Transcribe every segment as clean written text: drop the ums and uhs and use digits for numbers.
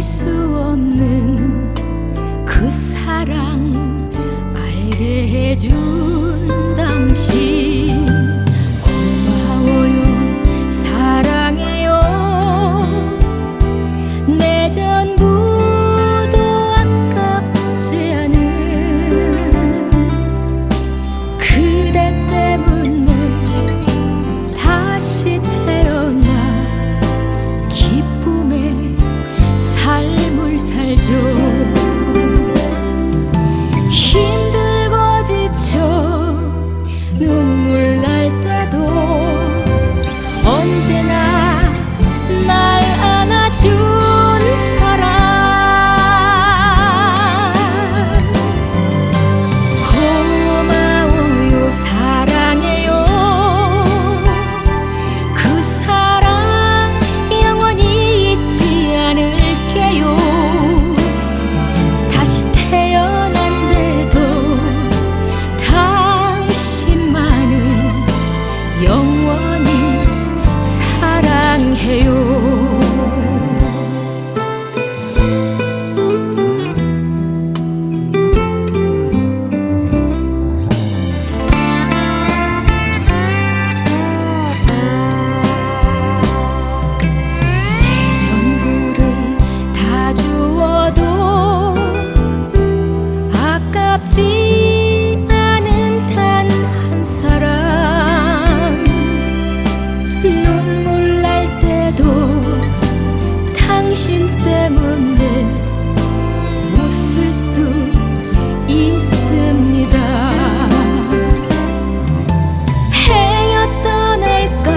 수 없는 그 사랑 알게 해준 당신 고마워요 사랑해요 내 전부도 아깝지 않은 그대 때문에 다시 태어나 기쁨의 삶을 살죠 힘들고 지쳐 눈물 날 때도 언제나 날 안아준 사람 고마워요 사랑해요 그 사랑 영원히 잊지 않을게요 다시 태어난데도 당신만을 영원히 사랑해요 내 전부를 다 주어도 아깝지 않은 단 한 사람 눈물 날 때도 당신 때문에 웃을 수 있습니다 행여 떠날까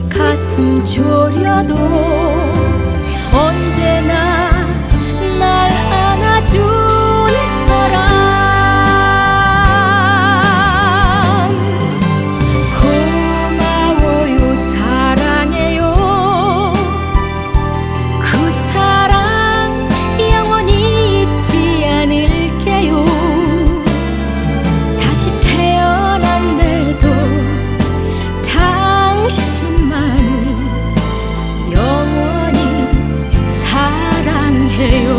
가슴 졸여도 언제나 날 안아준 사람 고마워요 사랑해요 그 사랑 영원히 잊지 않을게요 다시 태어난데도 당신만을 영원히 사랑해요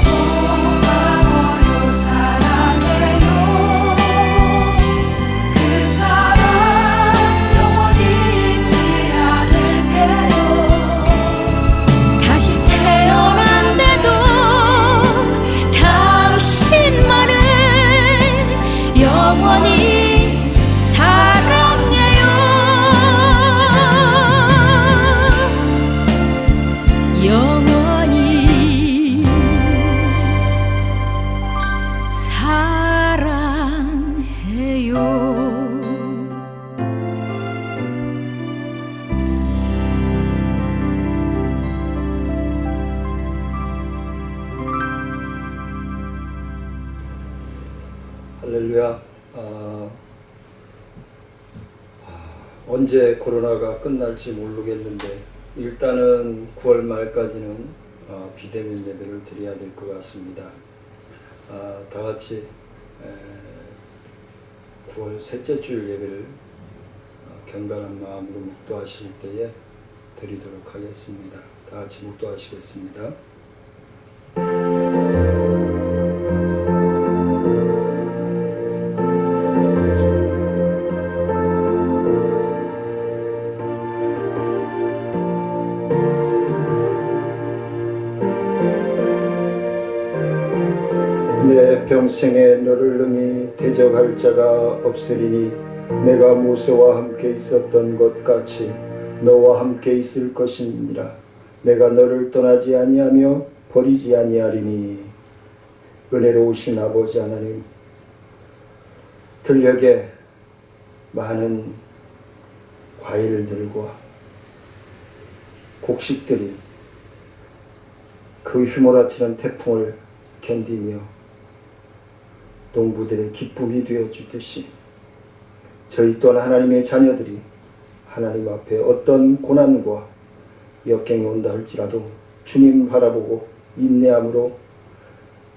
고마워요 사랑해요 그 사랑 영원히 잊지 않을게요 다시 태어난데도 당신만을 영원히 사랑해요 영원히 사랑해요 할렐루야. 언제 코로나가 끝날지 모르겠는데 일단은 9월 말까지는 비대면 예배를 드려야 될 것 같습니다. 다 같이 9월 셋째 주일 예배를 경건한 마음으로 묵도하실 때에 드리도록 하겠습니다. 다 같이 묵도하시겠습니다. 내 평생에 너를 능히 대적할 자가 없으리니 내가 모세와 함께 있었던 것 같이 너와 함께 있을 것이니라. 내가 너를 떠나지 아니하며 버리지 아니하리니. 은혜로우신 아버지 하나님, 들녘에 많은 과일들과 곡식들이 그 휘몰아치는 태풍을 견디며 농부들의 기쁨이 되어주듯이 저희 또한 하나님의 자녀들이 하나님 앞에 어떤 고난과 역경이 온다 할지라도 주님 바라보고 인내함으로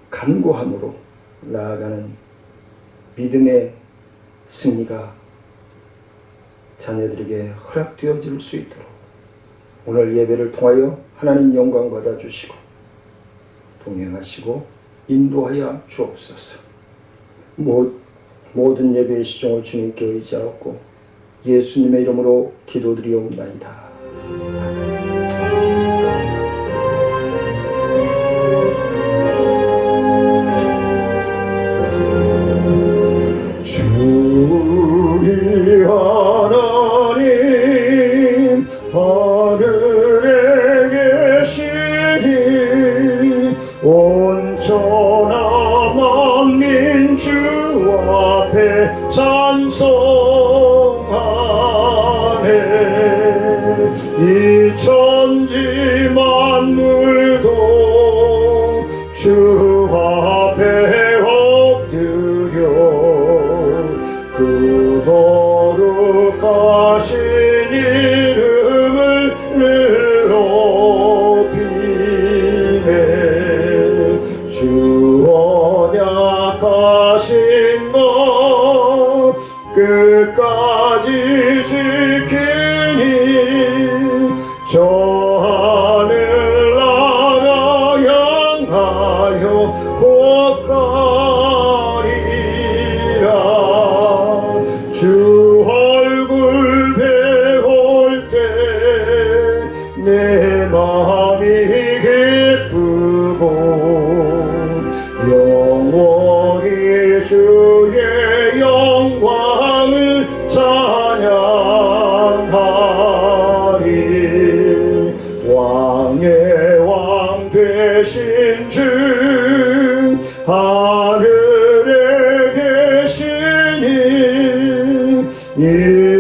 간구함으로 나아가는 믿음의 승리가 자녀들에게 허락되어질 수 있도록 오늘 예배를 통하여 하나님 영광 받아주시고 동행하시고 인도하여 주옵소서. 모든 예배의 시종을 주님께 의지하고 예수님의 이름으로 기도드리옵나이다. 주의 하나님 하늘에 계시니 온천하 만민 주 앞에 찬송하네. 이 천지 만물도 주 앞에 엎드려 그 거룩하신 이름을 높이네. 주 언약하신 것 끝까지 지키니 저 하늘 나라 향하여 곧 가리라. 주 얼굴 배울 때 내 마음이 기쁘고 영원히 주의 영광을 찬양하리. 왕의 왕 되신 주 하늘에 계시니 이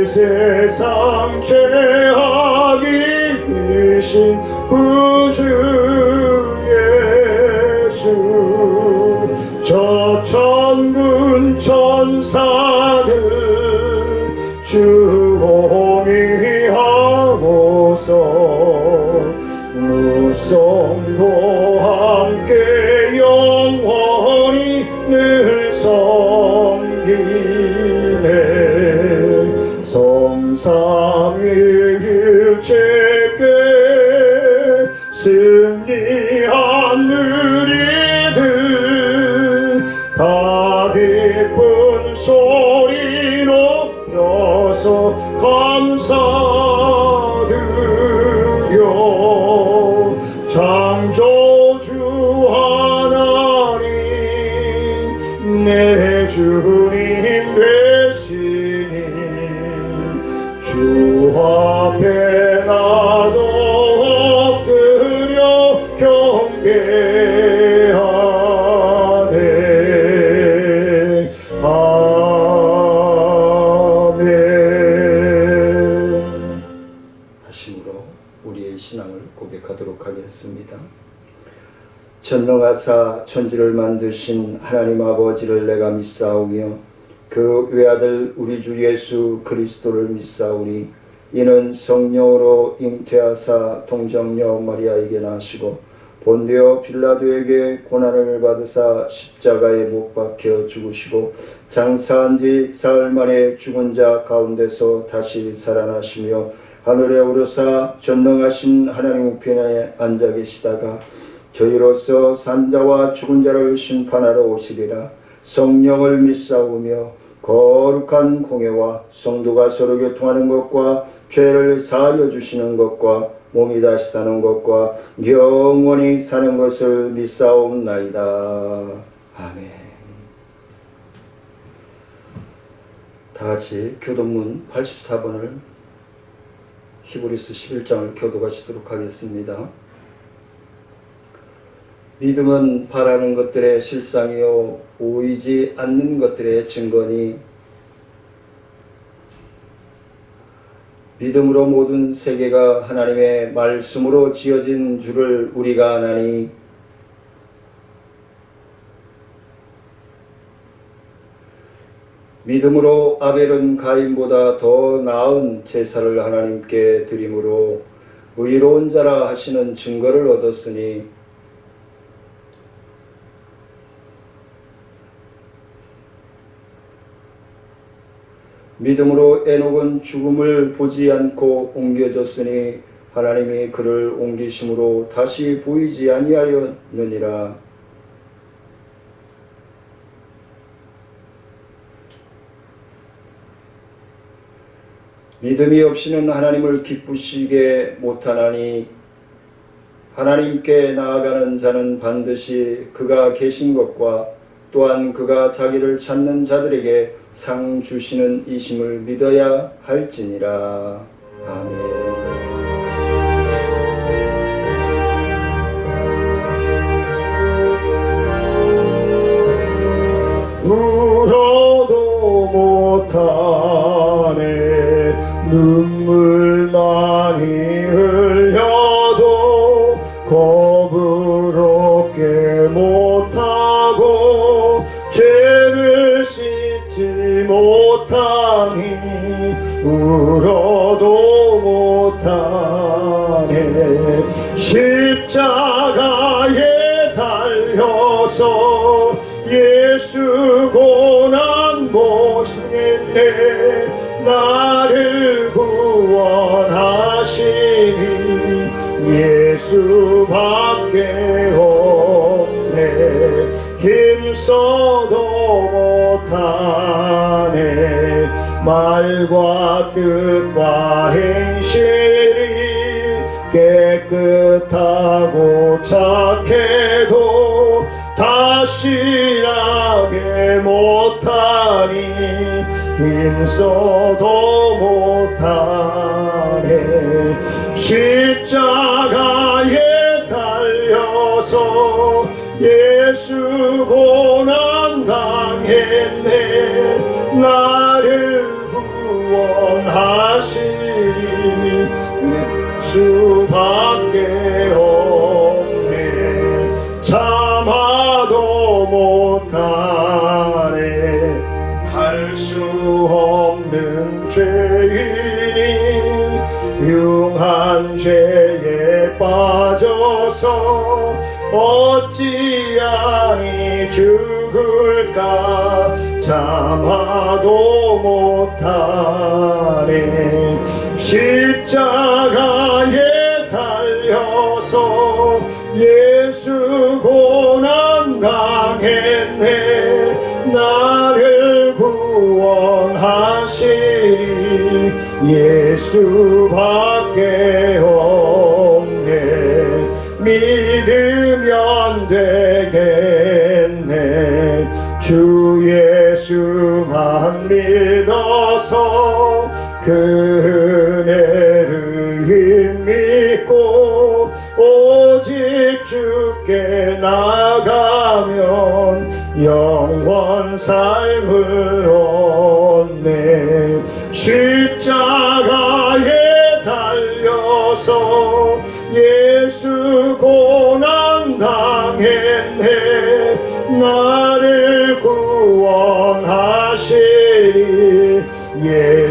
세상 죄악이 이신 구주 예수. 저 천군 천사들 주홍이하고서 무성도 함께 영원히 늘 섬기네. 성삼위일체께 승리한 누리들 다 기쁜 소리 높여서 감사드려. 창조주 하나님 내 주님 되시니 주 앞에 나도 엎드려 경배하네. 아멘. 하심으로 우리의 신앙을 고백하도록 하겠습니다. 전능하사 천지를 만드신 하나님 아버지를 내가 믿사오며 그 외아들 우리 주 예수 그리스도를 믿사오니 이는 성령으로 잉태하사 동정녀 마리아에게 나시고 본디오 빌라도에게 고난을 받으사 십자가에 못 박혀 죽으시고 장사한 지 사흘 만에 죽은 자 가운데서 다시 살아나시며 하늘에 오르사 전능하신 하나님 우편에 앉아 계시다가 저희로서 산자와 죽은 자를 심판하러 오시리라. 성령을 믿사오며 거룩한 공예와 성도가 서로 교통하는 것과 죄를 사하여 주시는 것과 몸이 다시 사는 것과 영원히 사는 것을 믿사옵나이다. 아멘. 다같이 교도문 84번을 히브리서 11장을 교도하시도록 하겠습니다. 믿음은 바라는 것들의 실상이요 보이지 않는 것들의 증거니 믿음으로 모든 세계가 하나님의 말씀으로 지어진 줄을 우리가 아나니 믿음으로 아벨은 가인보다 더 나은 제사를 하나님께 드림으로 의로운 자라 하시는 증거를 얻었으니 믿음으로 에녹은 죽음을 보지 않고 옮겨졌으니 하나님이 그를 옮기심으로 다시 보이지 아니하였느니라. 믿음이 없이는 하나님을 기쁘시게 못하나니 하나님께 나아가는 자는 반드시 그가 계신 것과 또한 그가 자기를 찾는 자들에게 상 주시는 이심을 믿어야 할지니라. 아멘. 울어도 못하네 눈물 많이 흘려도 겁을 얻게 못하고 죄를 씻지 못하니 울어도 못하네 십자가에 달려서 예수 고난 보시네 나를 구원하시니 예수밖에 없네 힘써도 못하네 말과 뜻과 행실이 깨끗하고 착해도 다시 나게 못하니 힘써도 못하네 십자가에 달려서 예수 고난 당했네 나를 구원하시니 예수밖에 없네 참아도 못하네 할 수 없는 죄인이 흉한 죄에 빠져서 어찌하니 죽을까 참아도 못하네 십자가에 달려서 예수 고난 당했네 나를 구원하시리 예수밖에 없네 믿으면 되겠네 주 예수만 믿어서 그 은혜를 힘입고 오직 주께 나가면 영원 삶을 얻네 십자가에 달려서 예수 고난 당했네 나를 구원하시리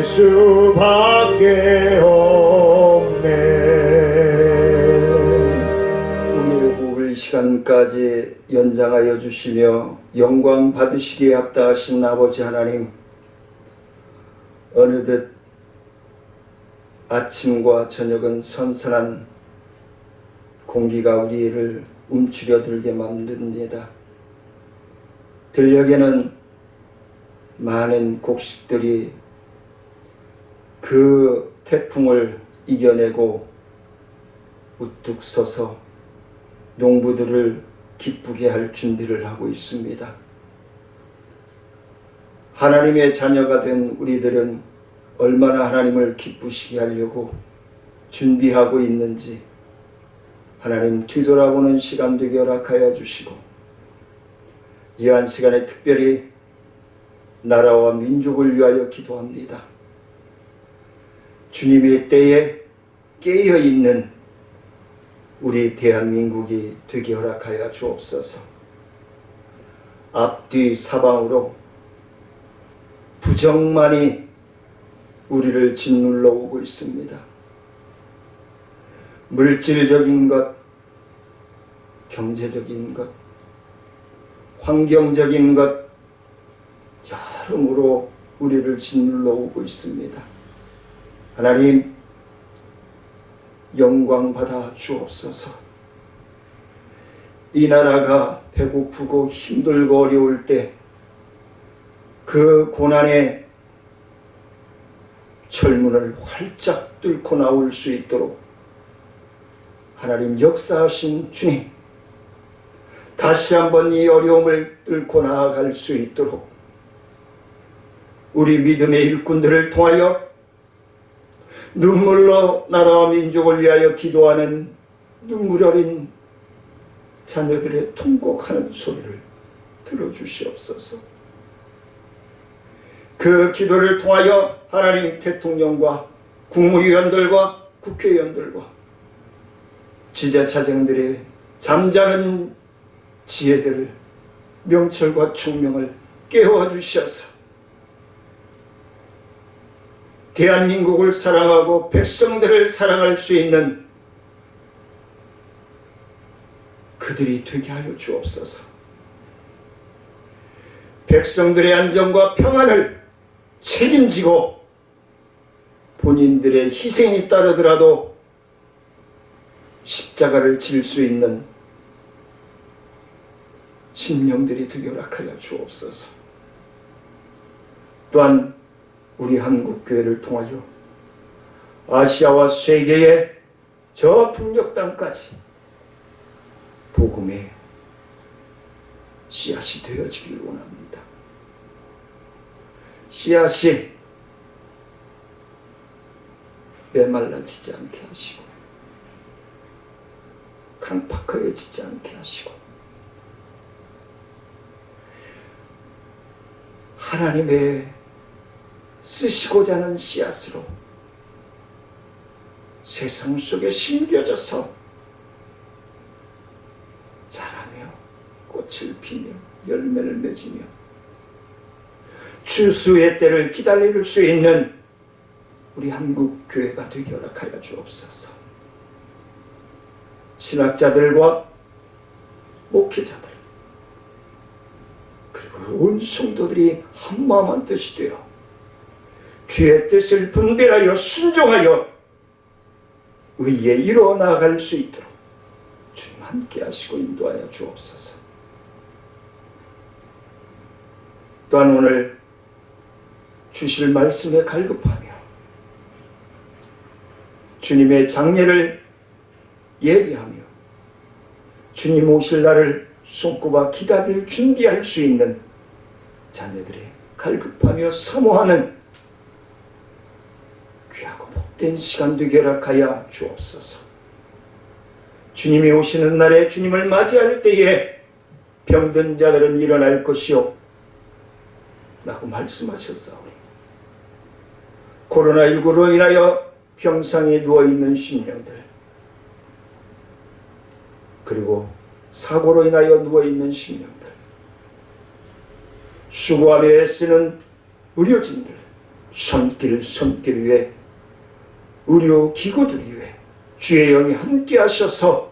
예수밖에 없네. 우리를 부을 시간까지 연장하여 주시며 영광 받으시기에 합당하신 아버지 하나님, 어느덧 아침과 저녁은 선선한 공기가 우리를 움츠려들게 만듭니다. 들녘에는 많은 곡식들이 그 태풍을 이겨내고 우뚝 서서 농부들을 기쁘게 할 준비를 하고 있습니다. 하나님의 자녀가 된 우리들은 얼마나 하나님을 기쁘시게 하려고 준비하고 있는지 하나님 뒤돌아보는 시간 되게 허락하여 주시고, 이러한 시간에 특별히 나라와 민족을 위하여 기도합니다. 주님의 때에 깨어있는 우리 대한민국이 되게 허락하여 주옵소서. 앞뒤 사방으로 부정만이 우리를 짓눌러 오고 있습니다. 물질적인 것, 경제적인 것, 환경적인 것, 여러모로 우리를 짓눌러 오고 있습니다. 하나님, 영광 받아 주옵소서. 이 나라가 배고프고 힘들고 어려울 때 그 고난의 철문을 활짝 뚫고 나올 수 있도록 하나님 역사하신 주님, 다시 한번 이 어려움을 뚫고 나아갈 수 있도록 우리 믿음의 일꾼들을 통하여 눈물로 나라와 민족을 위하여 기도하는 눈물 어린 자녀들의 통곡하는 소리를 들어주시옵소서. 그 기도를 통하여 하나님 대통령과 국무위원들과 국회의원들과 지자차장들의 잠자는 지혜들을, 명철과 총명을 깨워주셔서 대한민국을 사랑하고 백성들을 사랑할 수 있는 그들이 되게 하여 주옵소서. 백성들의 안전과 평안을 책임지고 본인들의 희생이 따르더라도 십자가를 질 수 있는 심령들이 되게 허락하여 주옵소서. 또한 우리 한국교회를 통하여 아시아와 세계의 저 북녘 땅까지 복음의 씨앗이 되어지길 원합니다. 씨앗이 메말라지지 않게 하시고 강팍해지지 않게 하시고 하나님의 쓰시고자 하는 씨앗으로 세상 속에 심겨져서 자라며 꽃을 피며 열매를 맺으며 추수의 때를 기다릴 수 있는 우리 한국 교회가 되게 허락하여 주옵소서. 신학자들과 목회자들 그리고 온 성도들이 한마음 한뜻이 되어 주의 뜻을 분별하여 순종하여 의에 이루어 나아갈 수 있도록 주님 함께 하시고 인도하여 주옵소서. 또한 오늘 주실 말씀에 갈급하며 주님의 장례를 예비하며 주님 오실 날을 손꼽아 기다릴 준비할 수 있는 자녀들의 갈급하며 사모하는 귀하고 복된 시간 되게 허락하여 주옵소서. 주님이 오시는 날에 주님을 맞이할 때에 병든 자들은 일어날 것이요 라고 말씀하셨사오니 코로나19로 인하여 병상에 누워있는 심령들 그리고 사고로 인하여 누워있는 심령들 수고하며 애쓰는 의료진들 손길 위에 의료기구들 위에 주의 영이 함께 하셔서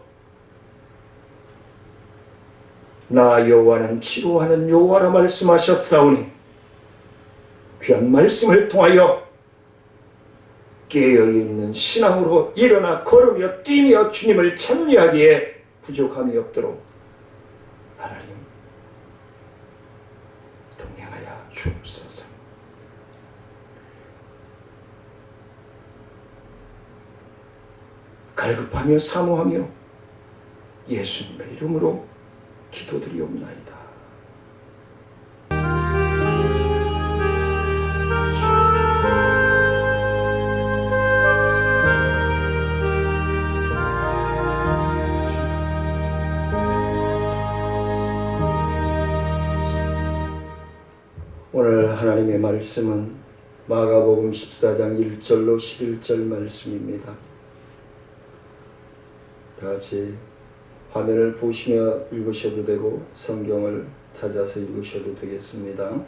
나 여호와는 치료하는 여호와라 말씀하셨사오니 귀한 말씀을 통하여 깨어있는 신앙으로 일어나 걸으며 뛰며 주님을 찬미하기에 부족함이 없도록 하나님 동행하여 주옵소서. 갈급하며 사모하며 예수님의 이름으로 기도드리옵나이다. 오늘 하나님의 말씀은 마가복음 14장 1절로 11절 말씀입니다. 다 같이 화면을 보시며 읽으셔도 되고 성경을 찾아서 읽으셔도 되겠습니다.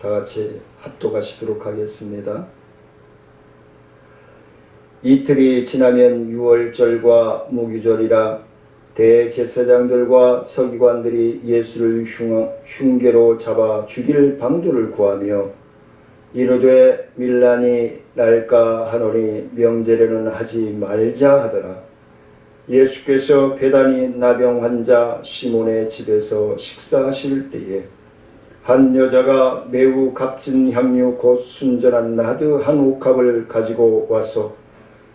다 같이 합독하시도록 하겠습니다. 이틀이 지나면 유월절과 무교절이라 대제사장들과 서기관들이 예수를 흉계로 잡아 죽일 방도를 구하며 이르되 밀란이 날까 하노니 명제례는 하지 말자 하더라. 예수께서 베다니 나병 환자 시몬의 집에서 식사하실 때에 한 여자가 매우 값진 향유 곧 순전한 나드 한 옥합을 가지고 와서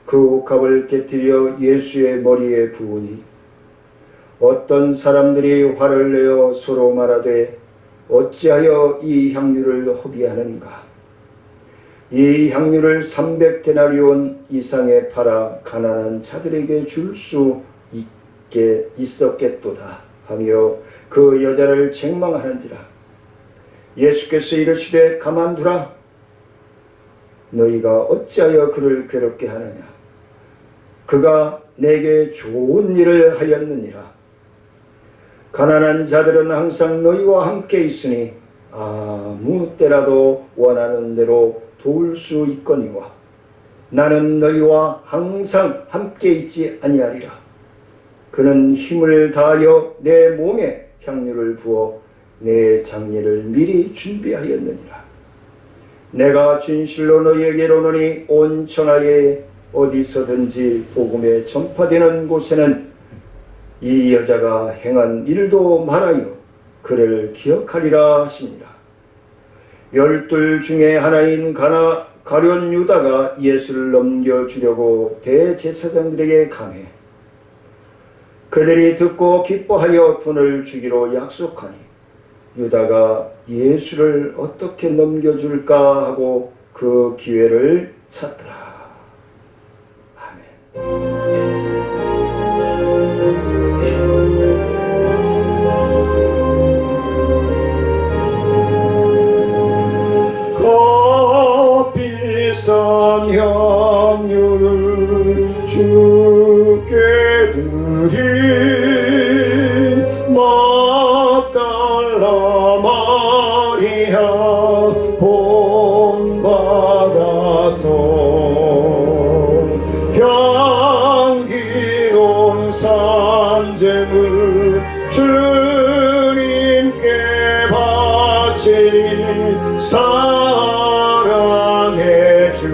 그 옥합을 깨뜨려 예수의 머리에 부으니 어떤 사람들이 화를 내어 서로 말하되 어찌하여 이 향유를 허비하는가. 이 향유를 300데나리온 이상에 팔아 가난한 자들에게 줄 수 있었겠도다 하며 그 여자를 책망하는지라. 예수께서 이르시되 가만두라. 너희가 어찌하여 그를 괴롭게 하느냐. 그가 내게 좋은 일을 하였느니라. 가난한 자들은 항상 너희와 함께 있으니 아무 때라도 원하는 대로 도울 수 있거니와 나는 너희와 항상 함께 있지 아니하리라. 그는 힘을 다하여 내 몸에 향유를 부어 내 장례를 미리 준비하였느니라. 내가 진실로 너희에게 이르노니 온 천하에 어디서든지 복음에 전파되는 곳에는 이 여자가 행한 일도 말하여 그를 기억하리라 하시니라. 12 중에 하나인 가룟 유다가 예수를 넘겨주려고 대제사장들에게 가매 그들이 듣고 기뻐하여 돈을 주기로 약속하니 유다가 예수를 어떻게 넘겨줄까 하고 그 기회를 찾더라. 값비싼 향유를 주께 드린 막달라 마리아 본받아서 향기로운 산재물 주님께 바치리. 사랑해 주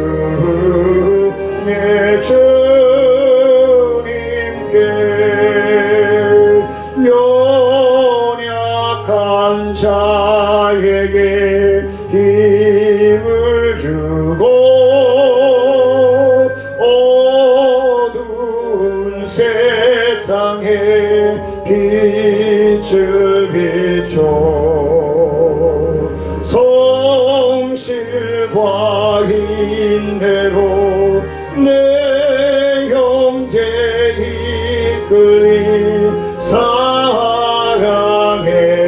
내 주님께 연약한 자에게 힘을 주고 어두운 세상에 빛을 비춰 성실과 인내로 내 형제 이끌리. 사랑해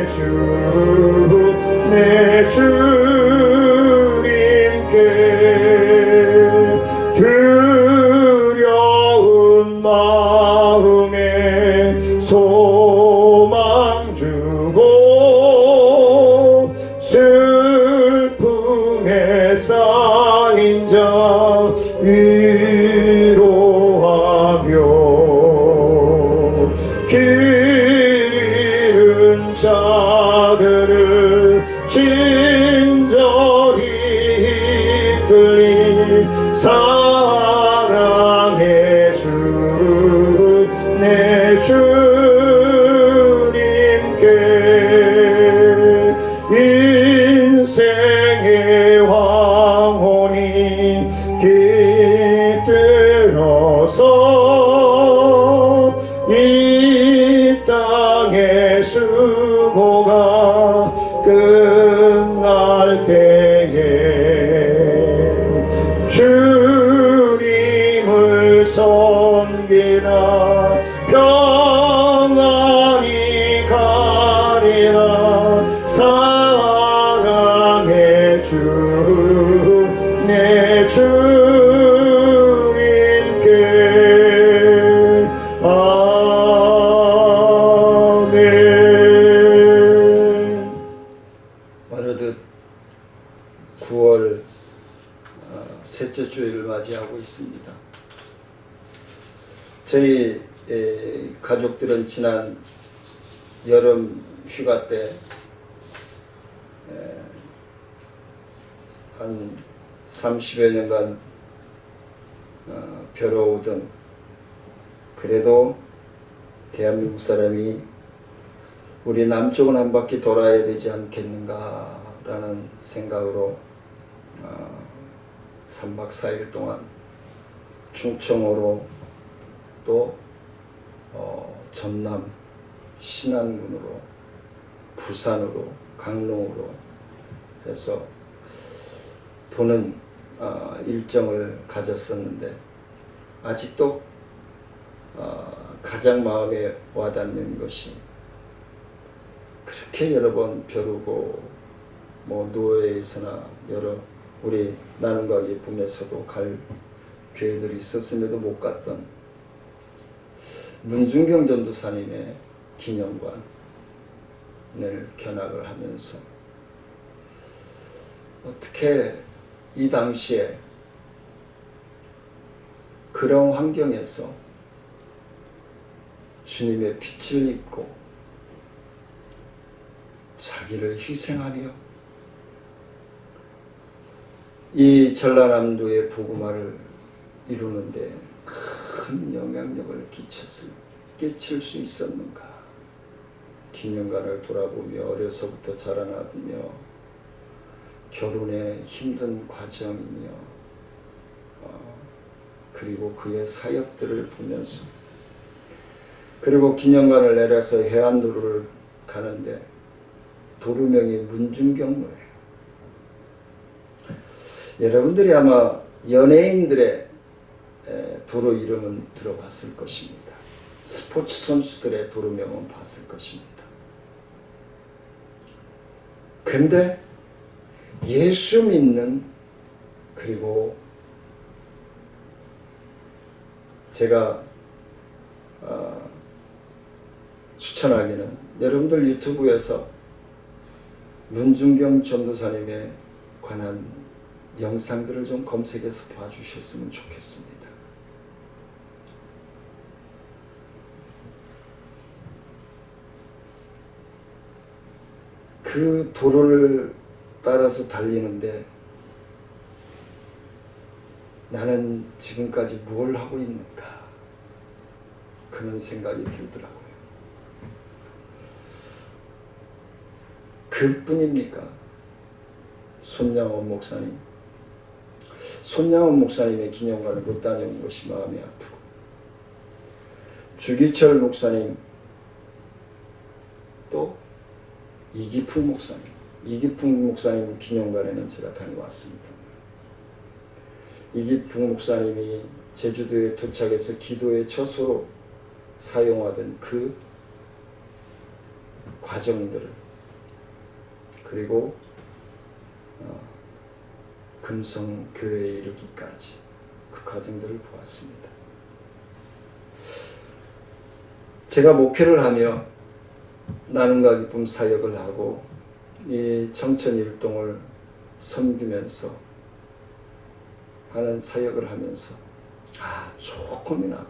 주 내 주님께 두려운 마음에 소망 주고 슬픔에 쌓인 자 위로하며 길 잃은 자들을 친절히 이끌리. 사랑해 주 내 주님께 인생의 황혼이 깃들어서 이 땅의 수고가 끝날 때에 주님을 섬기나 평안히 가리라. 사랑해 주 내 주님께. 아멘. 어느덧 9월 셋째 주일을 맞이하고 있습니다. 저희 가족들은 지난 여름 휴가 때 한 30여 년간 벼러오던, 그래도 대한민국 사람이 우리 남쪽은 한 바퀴 돌아야 되지 않겠는가라는 생각으로 3박 4일 동안 충청으로 또 전남 신안군으로 부산으로 강릉으로 해서 도는 일정을 가졌었는데, 아직도 가장 마음에 와닿는 것이, 그렇게 여러 번 벼르고 노회에서나 여러 우리 나눔과 예쁨에서도 갈 기회들이 있었음에도 못 갔던 문중경 전도사님의 기념관을 견학을 하면서, 어떻게 이 당시에 그런 환경에서 주님의 빛을 입고 자기를 희생하며 이 전라남도의 복음화를 이루는데 큰 영향력을 끼칠 수 있었는가. 기념관을 돌아보며 어려서부터 자라나며 결혼의 힘든 과정이며 그리고 그의 사역들을 보면서, 그리고 기념관을 내려서 해안도로를 가는데 도로명이 문중경로예요. 여러분들이 아마 연예인들의 도로 이름은 들어봤을 것입니다. 스포츠 선수들의 도로명은 봤을 것입니다. 근데 예수 믿는, 그리고 제가 추천하기는, 여러분들 유튜브에서 문중경 전도사님에 관한 영상들을 좀 검색해서 봐주셨으면 좋겠습니다. 그 도로를 따라서 달리는데 나는 지금까지 뭘 하고 있는가, 그런 생각이 들더라고요. 그뿐입니까? 손양원 목사님, 손양원 목사님의 기념관을 못 다녀온 것이 마음이 아프고, 주기철 목사님, 또 이기풍 목사님 기념관에는 제가 다녀왔습니다. 이기풍 목사님이 제주도에 도착해서 기도의 처소로 사용하던 그 과정들을, 그리고 금성교회에 이르기까지 그 과정들을 보았습니다. 제가 목회를 하며 나눔과 기쁨 사역을 하고 이 청천일동을 섬기면서 하는 사역을 하면서 조금이나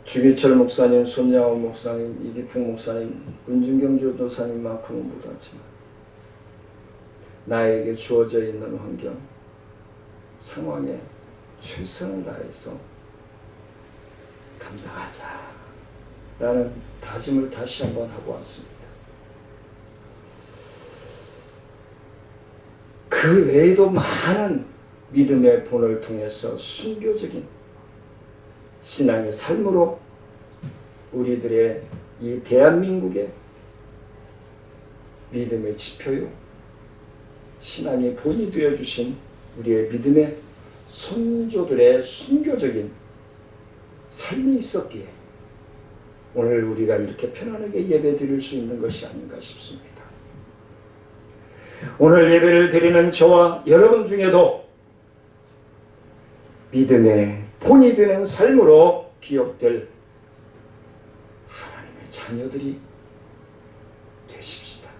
주기철 목사님, 손양원 목사님, 이기풍 목사님, 문중경 전도사님만큼은 못하지만 나에게 주어져 있는 환경, 상황에 최선을 다해서 감당하자라는 다짐을 다시 한번 하고 왔습니다. 그 외에도 많은 믿음의 본을 통해서 순교적인 신앙의 삶으로 우리들의 이 대한민국의 믿음의 지표요, 신앙의 본이 되어주신 우리의 믿음의 선조들의 순교적인 삶이 있었기에 오늘 우리가 이렇게 편안하게 예배 드릴 수 있는 것이 아닌가 싶습니다. 오늘 예배를 드리는 저와 여러분 중에도 믿음의 본이 되는 삶으로 기억될 하나님의 자녀들이 되십시다.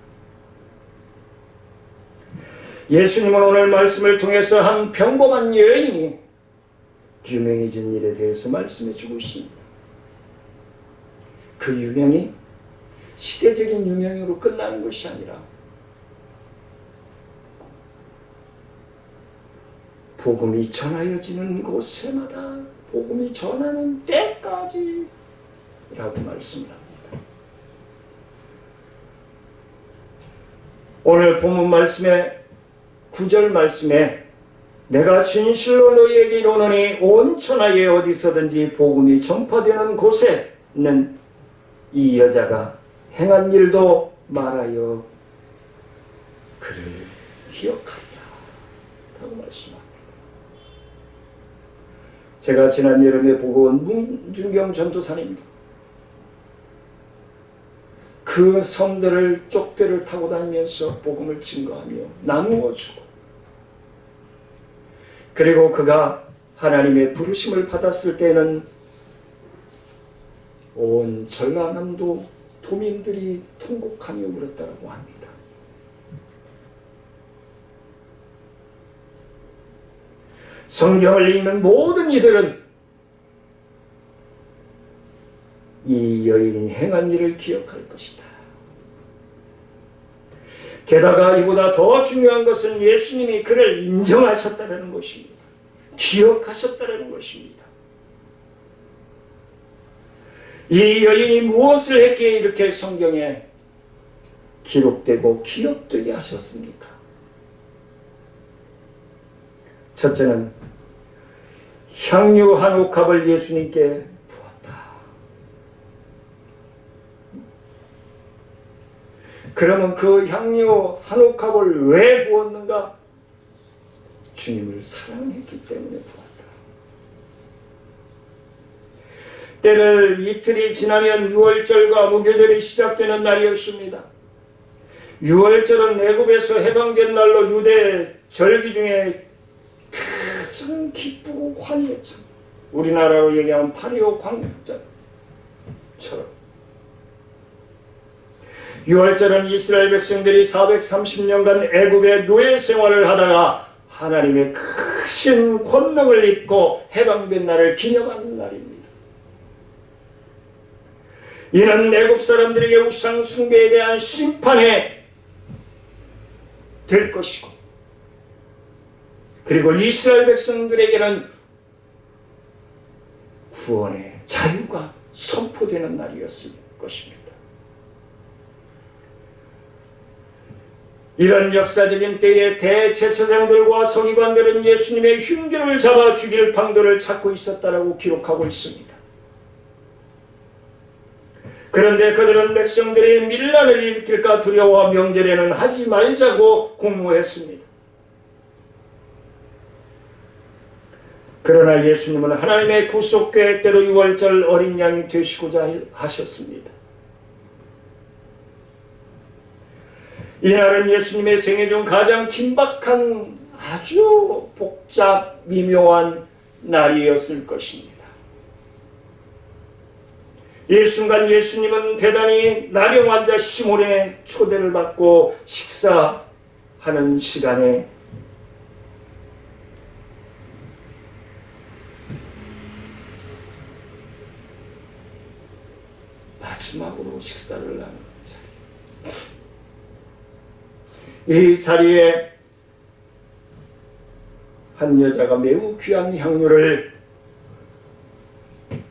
예수님은 오늘 말씀을 통해서 한 평범한 여인이 유명해진 일에 대해서 말씀해 주고 있습니다. 그 유명이 시대적인 유명으로 끝나는 것이 아니라 복음이 전하여지는 곳에마다 복음이 전하는 때까지 라고 말씀을 합니다. 오늘 본문 말씀에 9절 말씀에 내가 진실로 너희에게 이르노니 온 천하에 어디서든지 복음이 전파되는 곳에는 이 여자가 행한 일도 말하여 그를 기억하리라 라고 말씀합니다. 제가 지난 여름에 보고 온 문중경 전도사님들, 그 섬들을 족배를 타고 다니면서 복음을 증거하며 나누어 주고, 그리고 그가 하나님의 부르심을 받았을 때는 온 전라남도 도민들이 통곡하며 울었다고 합니다. 성경을 읽는 모든 이들은 이 여인이 행한 일을 기억할 것이다. 게다가 이보다 더 중요한 것은 예수님이 그를 인정하셨다는 것입니다. 기억하셨다는 것입니다. 이 여인이 무엇을 했기에 이렇게 성경에 기록되고 기억되게 하셨습니까? 첫째는 향유 한 옥합을 예수님께 부었다. 그러면 그 향유 한 옥합을 왜 부었는가? 주님을 사랑했기 때문에 부었다. 때를 이틀이 지나면 유월절과 무교절이 시작되는 날이었습니다. 유월절은 애굽에서 해방된 날로 유대 절기 중에 가장 기쁘고 화려했죠. 우리나라로 얘기하면 8.25 광복절처럼. 유월절은 이스라엘 백성들이 430년간 애굽의 노예 생활을 하다가 하나님의 크신 권능을 입고 해방된 날을 기념하는 날입니다. 이는 애굽 사람들에게 우상 숭배에 대한 심판에 될 것이고, 그리고 이스라엘 백성들에게는 구원의 자유가 선포되는 날이었을 것입니다. 이런 역사적인 때에 대제사장들과 서기관들은 예수님의 흉기를 잡아 죽일 방도를 찾고 있었다라고 기록하고 있습니다. 그런데 그들은 백성들이 밀란을 일으킬까 두려워 명절에는 하지 말자고 공모했습니다. 그러나 예수님은 하나님의 구속 계획대로 유월절 어린 양이 되시고자 하셨습니다. 이날은 예수님의 생애 중 가장 긴박한 아주 복잡 미묘한 날이었을 것입니다. 이 순간 예수님은 대단히 나병 환자 시몬의 초대를 받고 식사하는 시간에 마지막으로 식사를 나누는 자리. 이 자리에 한 여자가 매우 귀한 향유를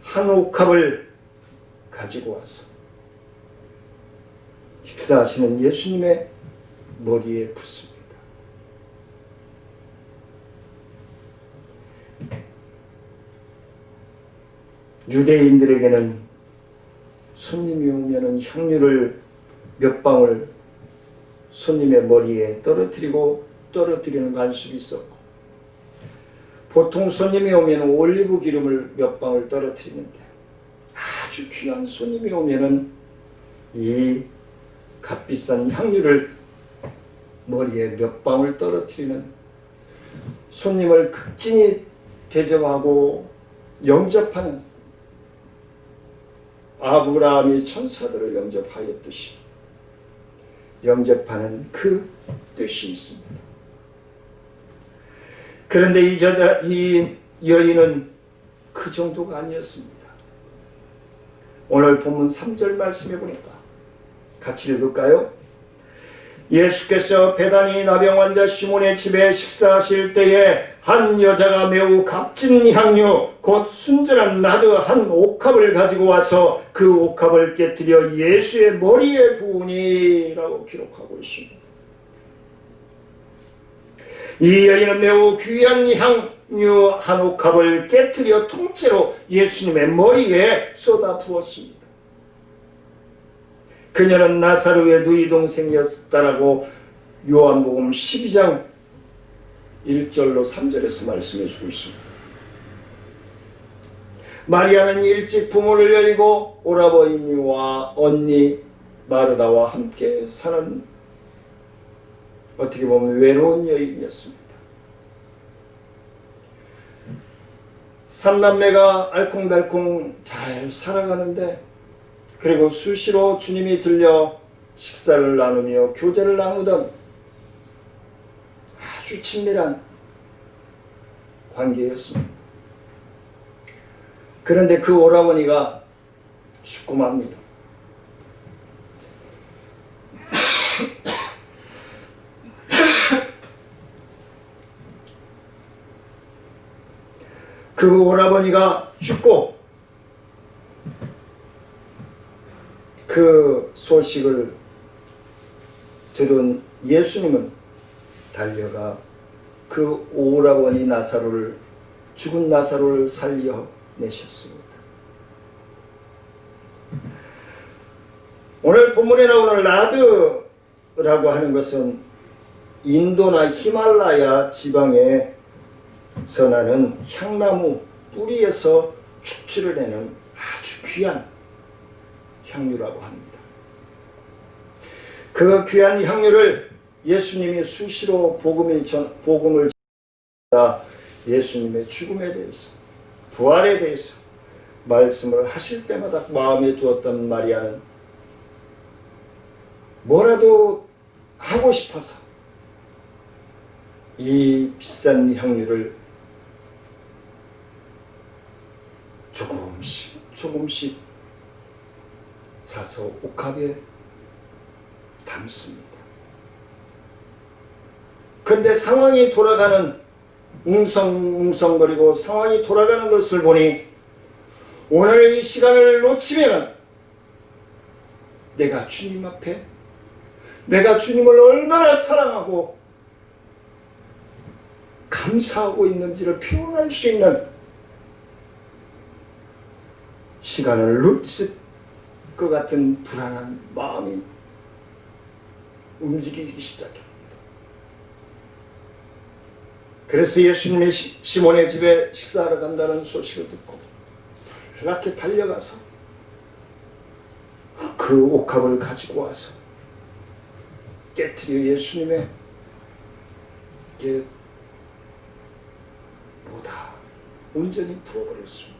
한 옥합을 가지고 와서 식사하시는 예수님의 머리에 붓습니다. 유대인들에게는 손님이 오면은 향유를 몇 방울 손님의 머리에 떨어뜨리는 관습이 있었고, 보통 손님이 오면 올리브 기름을 몇 방울 떨어뜨리는데, 아주 귀한 손님이 오면은 이 값비싼 향유를 머리에 몇 방울 떨어뜨리는, 손님을 극진히 대접하고 영접하는, 아브라함이 천사들을 영접하였듯이 영접하는 그 뜻이 있습니다. 그런데 이 여인은 그 정도가 아니었습니다. 오늘 본문 3절 말씀해 보니까 같이 읽을까요? 예수께서 베다니 나병 환자 시몬의 집에 식사하실 때에 한 여자가 매우 값진 향유 곧 순전한 나드 한 옥합을 가지고 와서 그 옥합을 깨뜨려 예수의 머리에 부으니라고 기록하고 있습니다. 이 여인은 매우 귀한 향유 한 옥합을 깨뜨려 통째로 예수님의 머리에 쏟아 부었습니다. 그녀는 나사로의 누이 동생이었다라고 요한복음 12장 1절로 3절에서 말씀해 주고 있습니다. 마리아는 일찍 부문을 열고 오라버니와 언니 마르다와 함께 사는 어떻게 보면 외로운 여인이었습니다. 삼남매가 알콩달콩 잘 살아가는데 그리고 수시로 주님이 들려 식사를 나누며 교제를 나누던 아주 친밀한 관계였습니다. 그런데 그 오라버니가 죽고 맙니다. 그 오라버니가 죽고 그 소식을 들은 예수님은 달려가 그 오라버니 나사로를 죽은 나사로를 살려내셨습니다. 오늘 본문에 나오는 나드라고 하는 것은 인도나 히말라야 지방에 나는 향나무 뿌리에서 축출을 내는 아주 귀한 향유라고 합니다. 그 귀한 향유를 예수님이 수시로 복음을 전하다 예수님의 죽음에 대해서 부활에 대해서 말씀을 하실 때마다 마음에 두었던 마리아는 뭐라도 하고 싶어서 이 비싼 향유를 조금씩 사서 옥합에 담습니다. 근데 상황이 돌아가는 웅성웅성거리고 상황이 돌아가는 것을 보니 오늘 이 시간을 놓치면 내가 주님 앞에 내가 주님을 얼마나 사랑하고 감사하고 있는지를 표현할 수 있는 시간을 놓칠 것 같은 불안한 마음이 움직이기 시작합니다. 그래서 예수님이 시몬의 집에 식사하러 간다는 소식을 듣고 불랗게 달려가서 그 옥합을 가지고 와서 깨트려 예수님의 모다 온전히 부어버렸습니다.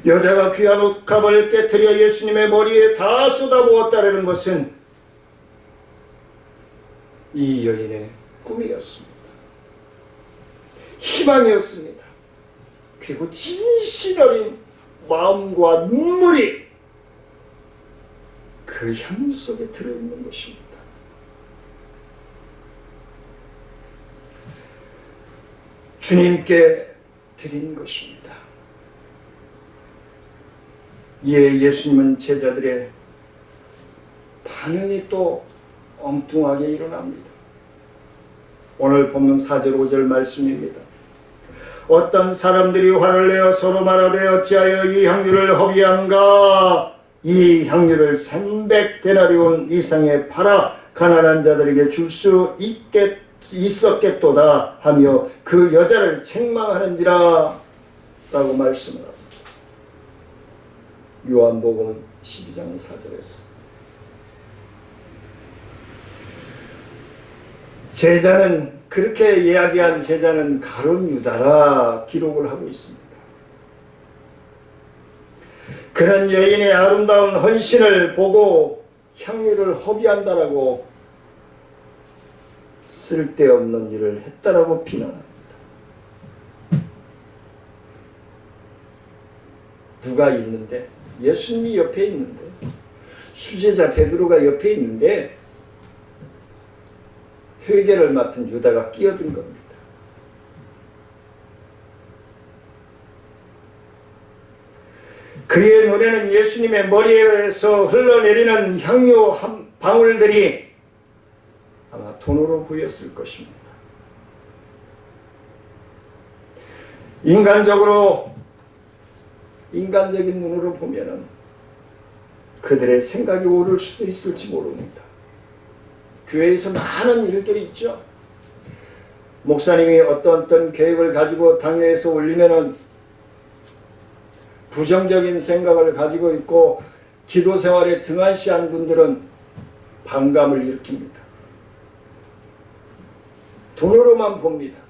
여자가 귀한 옥합을 깨트려 예수님의 머리에 다 쏟아부었다는 것은 이 여인의 꿈이었습니다. 희망이었습니다. 그리고 진실 어린 마음과 눈물이 그 향유 속에 들어있는 것입니다. 주님께 드린 것입니다. 이에 예수님은 제자들의 반응이 또 엉뚱하게 일어납니다. 오늘 본문 4절 5절 말씀입니다. 어떤 사람들이 화를 내어 서로 말하되 어찌하여 이 향유를 허비한가? 이 향유를 300데나리온 이상에 팔아 가난한 자들에게 줄 수 있었겠도다 하며 그 여자를 책망하는지라 라고 말씀을 합니다. 요한복음 12장 4절에서 제자는 그렇게 이야기한 제자는 가룟 유다라 기록을 하고 있습니다. 그런 여인의 아름다운 헌신을 보고 향유를 허비한다라고 쓸데없는 일을 했다라고 비난합니다. 누가 있는데 예수님이 옆에 있는데 수제자 베드로가 옆에 있는데 회계를 맡은 유다가 끼어든 겁니다. 그의 눈에는 예수님의 머리에서 흘러내리는 향유 한 방울들이 아마 돈으로 보였을 것입니다. 인간적인 눈으로 보면은 그들의 생각이 옳을 수도 있을지 모릅니다. 교회에서 많은 일들이 있죠. 목사님이 어떤 계획을 가지고 당회에서 올리면은 부정적인 생각을 가지고 있고 기도 생활에 등한시한 분들은 반감을 일으킵니다. 돈으로만 봅니다.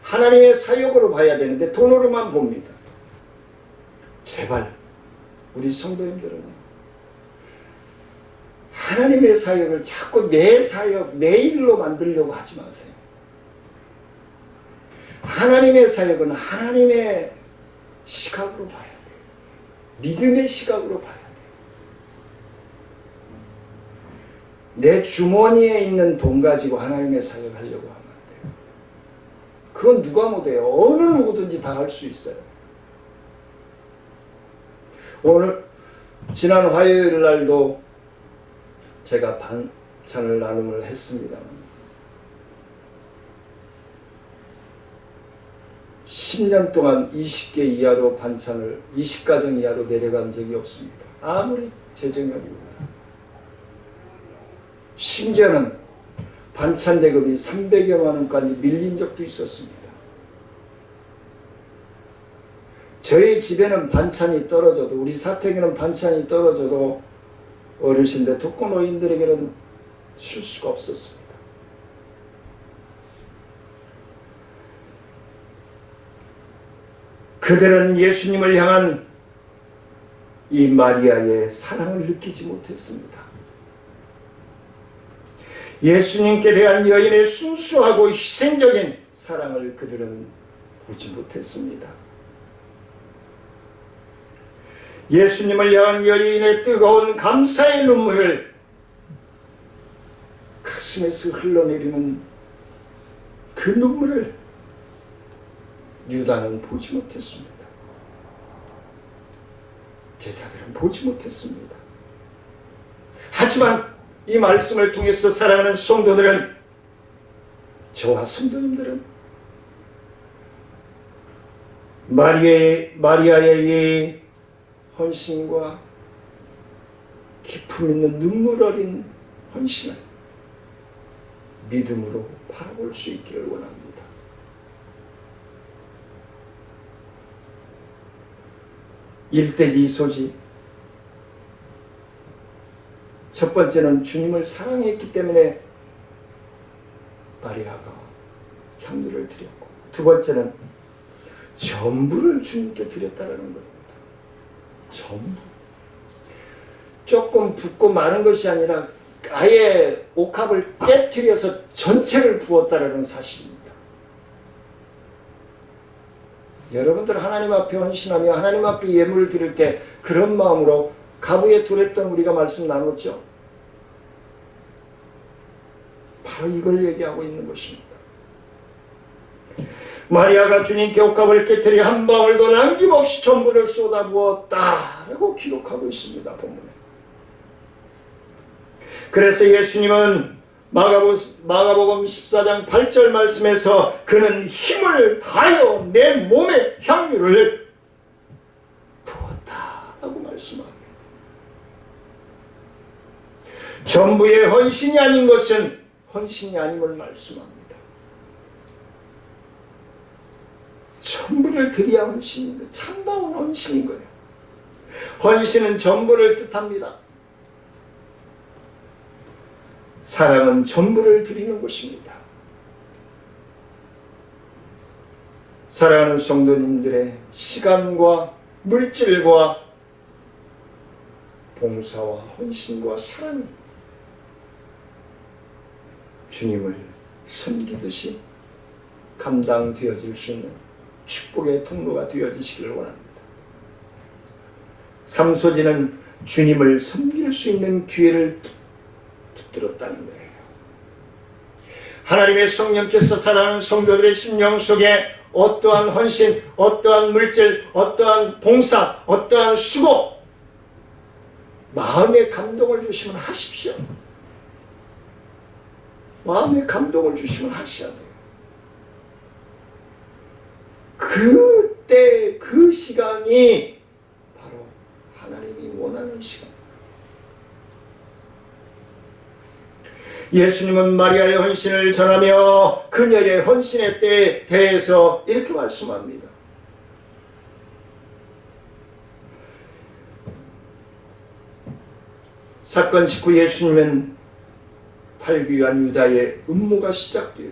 하나님의 사역으로 봐야 되는데 돈으로만 봅니다. 제발 우리 성도님들은 하나님의 사역을 자꾸 내 사역, 내 일로 만들려고 하지 마세요. 하나님의 사역은 하나님의 시각으로 봐야 돼요. 믿음의 시각으로 봐야 돼요. 내 주머니에 있는 돈 가지고 하나님의 사역을 하려고 하면 안 돼요. 그건 누가 못해요. 어느 누구든지 다 할 수 있어요. 오늘 지난 화요일 날도 제가 반찬을 나눔을 했습니다. 10년 동안 20개 이하로 반찬을 20가정 이하로 내려간 적이 없습니다. 아무리 재정이 어려워도. 심지어는 반찬 대금이 300여만 원까지 밀린 적도 있었습니다. 저희 집에는 반찬이 떨어져도, 우리 사택에는 반찬이 떨어져도 어르신들, 독거노인들에게는 줄 수가 없었습니다. 그들은 예수님을 향한 이 마리아의 사랑을 느끼지 못했습니다. 예수님께 대한 여인의 순수하고 희생적인 사랑을 그들은 보지 못했습니다. 예수님을 향한 여인의 뜨거운 감사의 눈물을 가슴에서 흘러내리는 그 눈물을 유다는 보지 못했습니다. 제자들은 보지 못했습니다. 하지만 이 말씀을 통해서 사랑하는 성도들은, 저와 성도님들은 마리아의 이 헌신과 기품 있는 눈물 어린 헌신을 믿음으로 바라볼 수 있기를 원합니다. 일대지이소지. 첫 번째는 주님을 사랑했기 때문에 마리아가 향유를 드렸고, 두 번째는 전부를 주님께 드렸다는 겁니다. 전부. 조금 붓고 마른 것이 아니라 아예 옥합을 깨트려서 전체를 부었다는 사실입니다. 여러분들 하나님 앞에 헌신하며 하나님 앞에 예물을 드릴 때 그런 마음으로 가부에 두랬던 우리가 말씀 나눴죠. 바로 이걸 얘기하고 있는 것입니다. 마리아가 주님께 옥합을 깨트려 한 방울도 남김없이 전부를 쏟아부었다라고 기록하고 있습니다. 본문에. 그래서 예수님은 마가복음 14장 8절 말씀에서 그는 힘을 다하여 내 몸에 향유를 부었다라고 말씀합니다. 전부의 헌신이 아닌 것은 헌신이 아님을 말씀합니다. 전부를 드려야 헌신인 거예요. 참다운 헌신인 거예요. 헌신은 전부를 뜻합니다. 사랑은 전부를 드리는 것입니다. 사랑하는 성도님들의 시간과 물질과 봉사와 헌신과 사랑은 주님을 섬기듯이 감당되어질 수 있는 축복의 통로가 되어지시기를 원합니다. 삼소지는 주님을 섬길 수 있는 기회를 붙들었다는 거예요. 하나님의 성령께서 살아가는 성도들의 심령 속에 어떠한 헌신, 어떠한 물질, 어떠한 봉사, 어떠한 수고, 마음의 감동을 주시면 하십시오. 마음의 감동을 주시면 하셔야 돼요. 그때 그 시간이 바로 하나님이 원하는 시간. 예수님은 마리아의 헌신을 전하며 그녀의 헌신의 때에 대해서 이렇게 말씀합니다. 사건 직후 예수님은 팔귀한 유다의 음모가 시작되고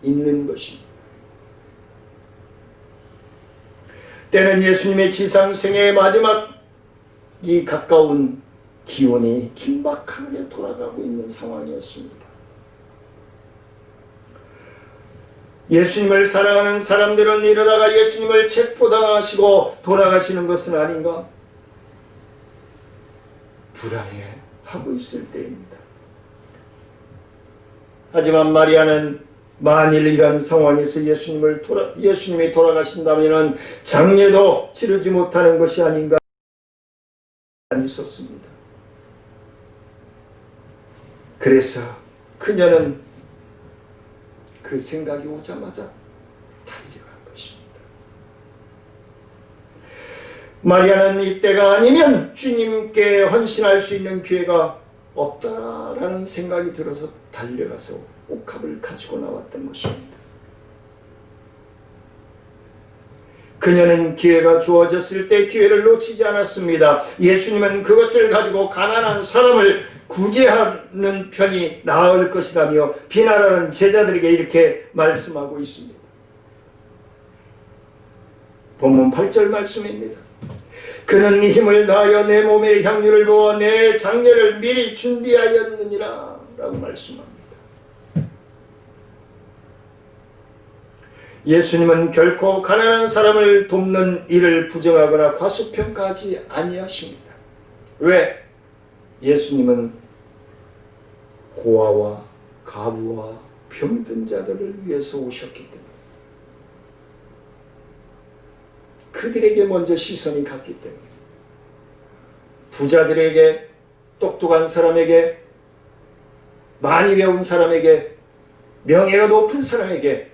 있는 것입니다. 때는 예수님의 지상생애의 마지막이 가까운 기온이 긴박하게 돌아가고 있는 상황이었습니다. 예수님을 사랑하는 사람들은 이러다가 예수님을 체포당하시고 돌아가시는 것은 아닌가 불안해하고 있을 때입니다. 하지만 마리아는 만일 이런 상황에서 예수님이 돌아가신다면 장례도 치르지 못하는 것이 아닌가 있었습니다. 그래서 그녀는 그 생각이 오자마자 달려간 것입니다. 마리아는 이때가 아니면 주님께 헌신할 수 있는 기회가 없다라는 생각이 들어서 달려가서 옥합을 가지고 나왔던 것입니다. 그녀는 기회가 주어졌을 때 기회를 놓치지 않았습니다. 예수님은 그것을 가지고 가난한 사람을 구제하는 편이 나을 것이라며 비난하는 제자들에게 이렇게 말씀하고 있습니다. 본문 8절 말씀입니다. 그는 힘을 다하여 내 몸에 향유를 부어 내 장례를 미리 준비하였느니라 라고 말씀합니다. 예수님은 결코 가난한 사람을 돕는 일을 부정하거나 과소평가하지 아니하십니다. 왜? 예수님은 고아와 가부와 병든 자들을 위해서 오셨기 때문에 그들에게 먼저 시선이 갔기 때문에 부자들에게, 똑똑한 사람에게, 많이 배운 사람에게, 명예가 높은 사람에게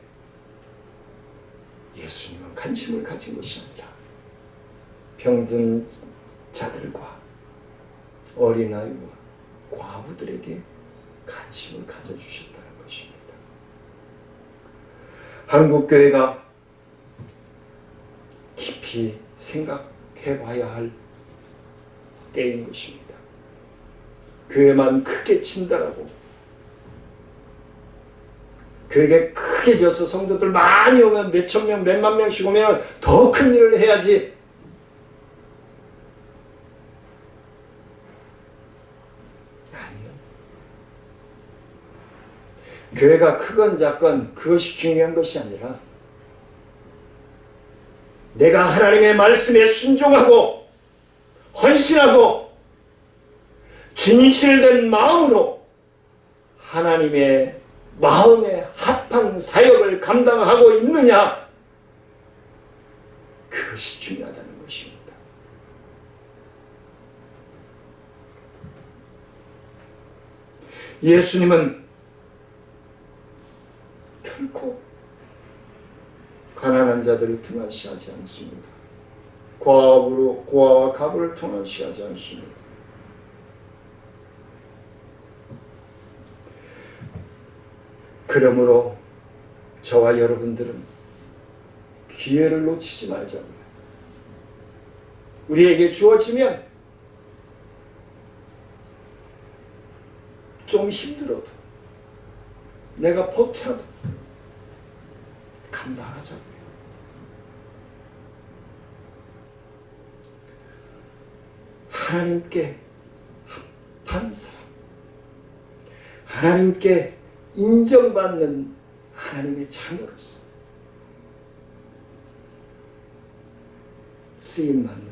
예수님은 관심을 가진 것이 아니라 병든 자들과 어린아이와 과부들에게 관심을 가져주셨다는 것입니다. 한국교회가 깊이 생각해 봐야 할 때인 것입니다. 교회만 크게 친다라고 교회가 크게 져서 성도들 많이 오면 몇천 명, 몇만 명씩 오면 더 큰 일을 해야지. 아니요. 교회가 크건 작건 그것이 중요한 것이 아니라 내가 하나님의 말씀에 순종하고 헌신하고 진실된 마음으로 하나님의 마음에 합한 사역을 감당하고 있느냐, 그것이 중요하다는 것입니다. 예수님은 결코 가난한 자들을 등한시하지 않습니다. 고아와 가부를 등한시하지 않습니다. 그러므로 저와 여러분들은 기회를 놓치지 말자고요. 우리에게 주어지면 좀 힘들어도 내가 벅차도 감당하자고요. 하나님께 합한 사람, 하나님께 인정받는 하나님의 자녀로서 쓰임받는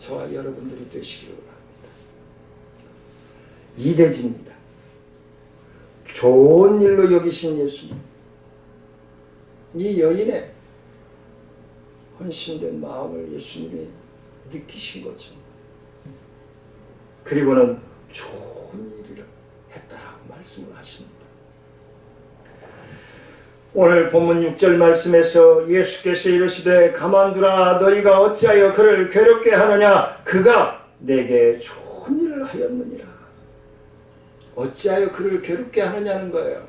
저와 여러분들이 되시기를 원합니다. 이대지입니다. 좋은 일로 여기신 예수님, 이 여인의 헌신된 마음을 예수님이 느끼신 거죠. 그리고는 좋은 일을 했다라고 말씀을 하십니다. 오늘 본문 6절 말씀에서 예수께서 이르시되 가만두라, 너희가 어찌하여 그를 괴롭게 하느냐, 그가 내게 좋은 일을 하였느니라. 어찌하여 그를 괴롭게 하느냐는 거예요.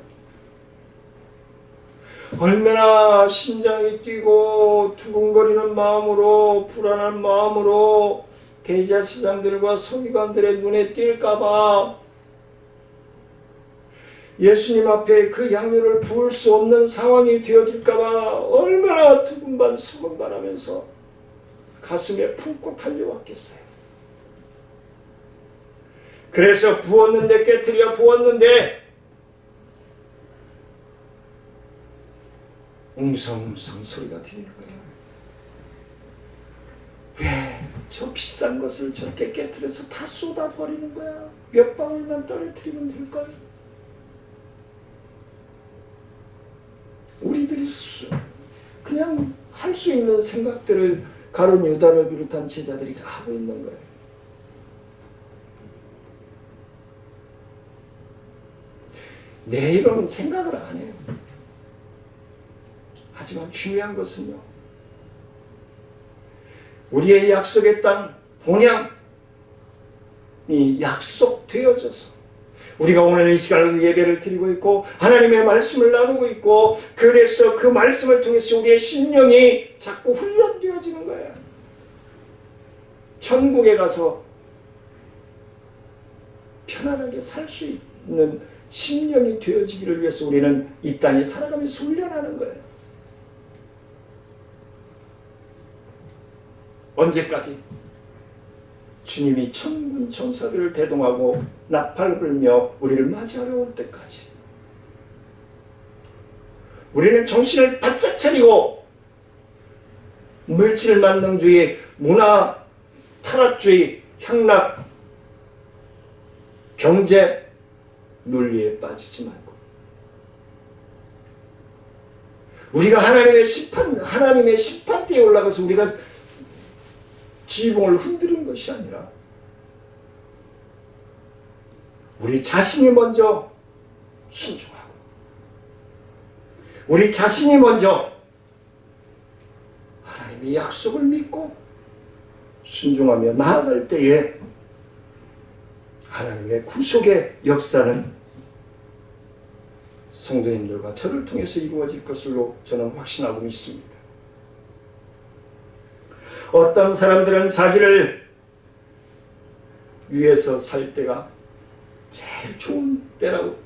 얼마나 심장이 뛰고 두근거리는 마음으로, 불안한 마음으로 대제사장들과 서기관들의 눈에 띌까봐, 예수님 앞에 그 향유를 부을 수 없는 상황이 되어질까봐 얼마나 두근반 서근반하면서 가슴에 품고 달려왔겠어요. 그래서 부었는데, 깨트려 부었는데 웅성웅성 소리가 들리는 거예요. 왜 저 비싼 것을 저렇게 깨트려서 다 쏟아버리는 거야? 몇 방울만 떨어뜨리면 될걸? 우리들이 그냥 할 수 있는 생각들을 가룟 유다를 비롯한 제자들이 하고 있는 거예요. 내일은 생각을 안 해요. 하지만 중요한 것은요, 우리의 약속의 땅 본향이 약속되어져서 우리가 오늘 이 시간을 예배를 드리고 있고 하나님의 말씀을 나누고 있고, 그래서 그 말씀을 통해서 우리의 심령이 자꾸 훈련되어지는 거예요. 천국에 가서 편안하게 살 수 있는 심령이 되어지기를 위해서 우리는 이 땅에 살아가면서 훈련하는 거예요. 언제까지? 주님이 천군 천사들을 대동하고 나팔을 불며 우리를 맞이하러 올 때까지. 우리는 정신을 바짝 차리고 물질 만능주의, 문화 타락주의, 향락, 경제 논리에 빠지지 말고, 우리가 하나님의 심판대에 올라가서 우리가 지붕을 흔드는 것이 아니라 우리 자신이 먼저 순종하고, 우리 자신이 먼저 하나님의 약속을 믿고 순종하며 나아갈 때에 하나님의 구속의 역사는 성도님들과 저를 통해서 이루어질 것으로 저는 확신하고 믿습니다. 어떤 사람들은 자기를 위해서 살 때가 제일 좋은 때라고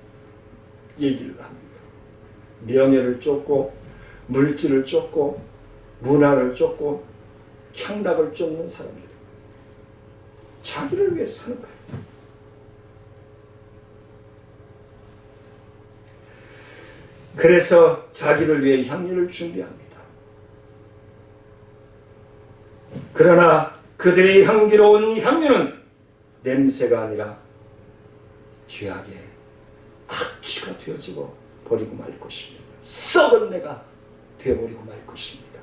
얘기를 합니다. 명예를 쫓고, 물질을 쫓고, 문화를 쫓고, 향락을 쫓는 사람들, 자기를 위해서 사는 거예요. 그래서 자기를 위해 향유를 준비합니다. 그러나 그들의 향기로운 향유는 냄새가 아니라 죄악의 악취가 되어지고 버리고 말 것입니다. 썩은 내가 되어버리고 말 것입니다.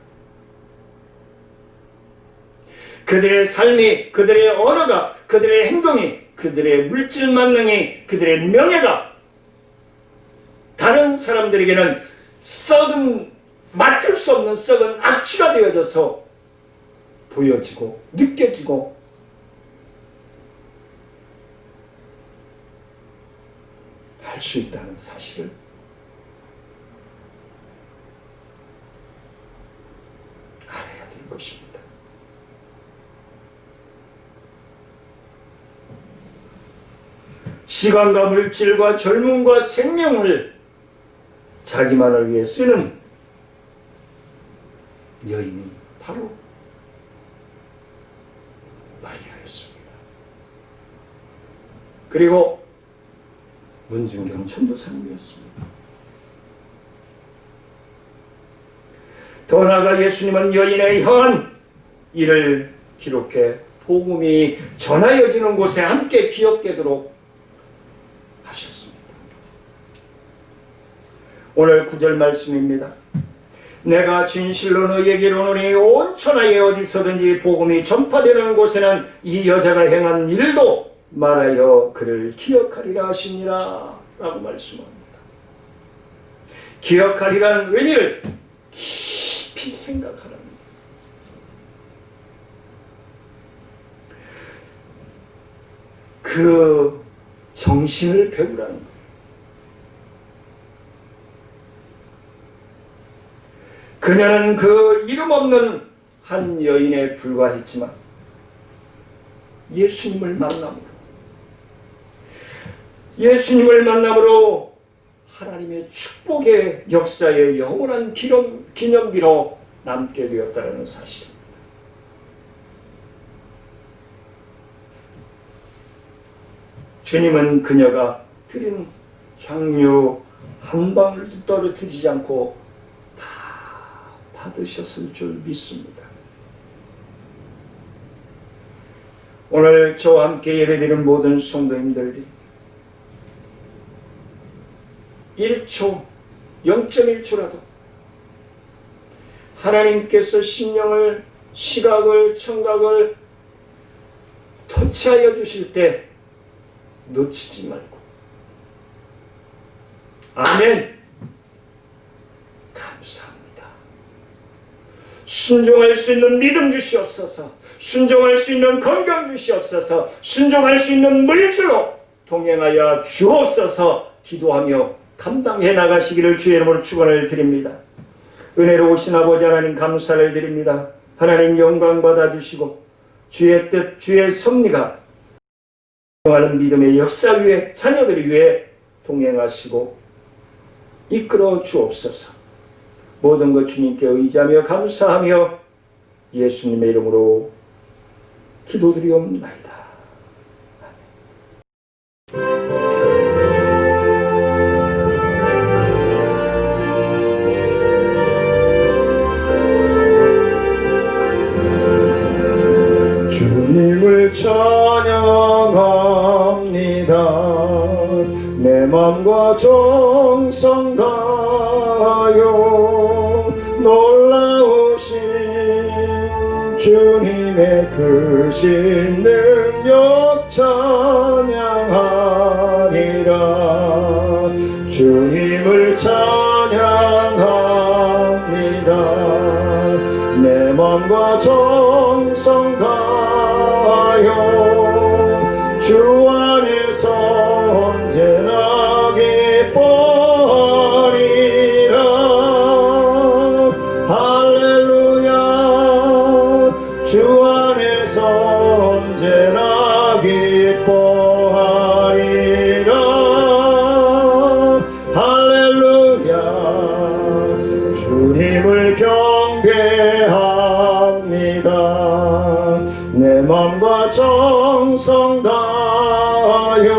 그들의 삶이, 그들의 언어가, 그들의 행동이, 그들의 물질 만능이, 그들의 명예가 다른 사람들에게는 썩은, 맡을 수 없는 썩은 악취가 되어져서 보여지고 느껴지고, 할 수 있다는 사실을 알아야 될 것입니다. 시간과 물질과 젊음과 생명을 자기만을 위해 쓰는 여인이 바로 마리아였습니다. 그리고 문중경 전도사님이었습니다. 더 나아가 예수님은 여인의 향한 일을 기록해 복음이 전하여지는 곳에 함께 기억되도록 하셨습니다. 오늘 9절 말씀입니다. 내가 진실로 너희에게 이르노니 온 천하에 어디서든지 복음이 전파되는 곳에는 이 여자가 행한 일도 말하여 그를 기억하리라 하시니라 라고 말씀합니다. 기억하리라는 의미를 깊이 생각하랍니다. 그 정신을 배우라는 거예요. 그녀는 그 이름 없는 한 여인에 불과했지만 예수님을 만남으로 하나님의 축복의 역사의 영원한 기념비로 남게 되었다는 사실입니다. 주님은 그녀가 드린 향료 한 방울도 떨어뜨리지 않고 다 받으셨을 줄 믿습니다. 오늘 저와 함께 예배드리는 모든 성도님들이 1초, 0.1초라도 하나님께서 심령을, 시각을, 청각을 터치하여 주실 때 놓치지 말고 아멘. 감사합니다. 순종할 수 있는 믿음 주시옵소서. 순종할 수 있는 건강 주시옵소서. 순종할 수 있는 물질로 동행하여 주옵소서. 기도하며 감당해 나가시기를 주의 이름으로 축원을 드립니다. 은혜로우신 아버지 하나님 감사를 드립니다. 하나님 영광 받아주시고 주의 뜻, 주의 섭리가 하는 믿음의 역사 위에 자녀들 위에 동행하시고 이끌어 주옵소서. 모든 것 주님께 의지하며 감사하며 예수님의 이름으로 기도드리옵나이다. 주님을 찬양합니다. 내 맘과 정성 다하여 놀라우신 주님의 크신 능력 찬양하리라. 주님을 찬양합니다. 내 맘과 정성 다하여 주 안에서 언제나 기뻐하리라. 할렐루야. 주 안에서 언제나 기뻐하리라. 할렐루야. 주님을 경배합니다. 내 맘과 정성 다하여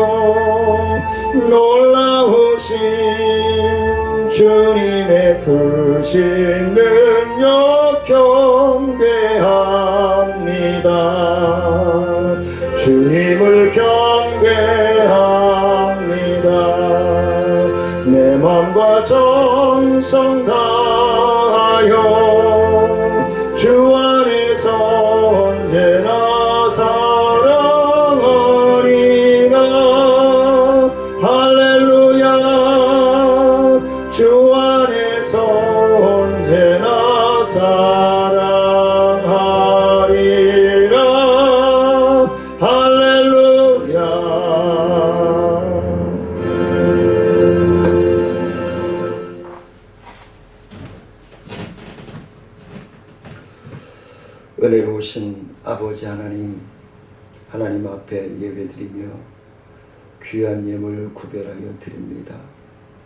놀라우신 주님의 크신 능력 경배합니다. 주님을 경배합니다. 내 맘과 정성 다하여 주 안에서 언제나 사랑하리라. 할렐루야. 주 안에서 언제나 사랑하리라. 할렐루야. 은혜로우신 아버지 하나님, 하나님 앞에 예배드리며 귀한 예물 구별하여 드립니다.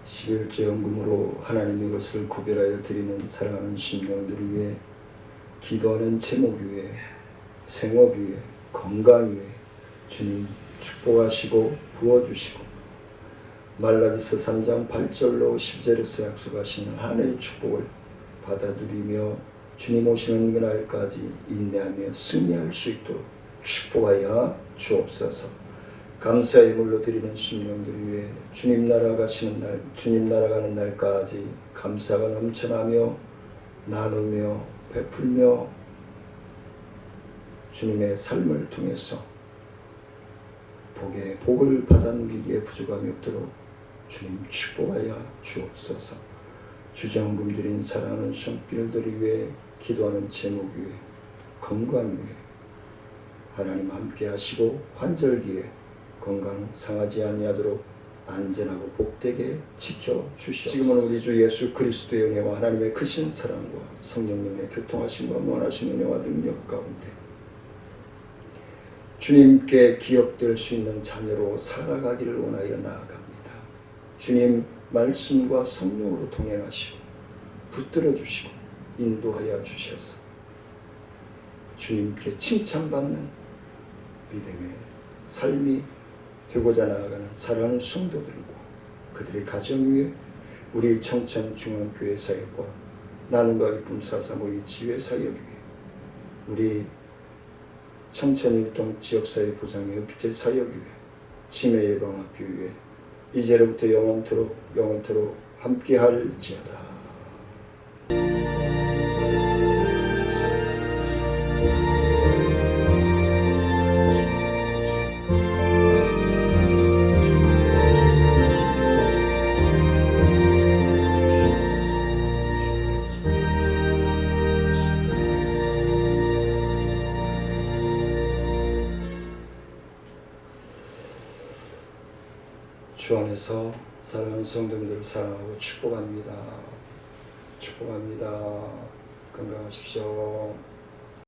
11조 연금으로 하나님의 것을 구별하여 드리는 사랑하는 심령들 위해 기도하는 제목 위에 생업 위에 건강 위에 주님 축복하시고 부어주시고 말라기서 3장 8절로 10절에서 약속하시는 하나님의 축복을 받아들이며 주님 오시는 그날까지 인내하며 승리할 수 있도록 축복하여 주옵소서. 감사의 물로 드리는 심령들 위해 주님 날아가시는 날, 주님 날아가는 날까지 감사가 넘쳐나며 나누며 베풀며 주님의 삶을 통해서 복에 복을 받아 누리기에 부족함이 없도록 주님 축복하여 주옵소서. 주정금 드린 사랑하는 손길들을 위해 기도하는 제목 위에 건강 위에 하나님 함께 하시고 환절기에 건강 상하지 아니하도록 안전하고 복되게 지켜주시옵소서. 지금은 우리 주 예수 그리스도의 은혜와 하나님의 크신 사랑과 성령님의 교통하심과 원하신 은혜와 능력 가운데 주님께 기억될 수 있는 자녀로 살아가기를 원하여 나아갑니다. 주님 말씀과 성령으로 동행하시고 붙들어 주시고 인도하여 주셔서 주님께 칭찬받는 믿음의 삶이 되고자 나아가는 사랑하는 성도들과 그들의 가정 위에 우리 청천중앙교회 사역과 나눔과 기쁨 사사모의 지회 사역 위에 우리 청천일동 지역사회 보장의 읍제 사역 위에 치매예방학교 위에 이제로부터 영원토록 함께할지어다. 주 안에서 사랑하는 성도님들을 사랑하고 축복합니다. 축복합니다. 건강하십시오.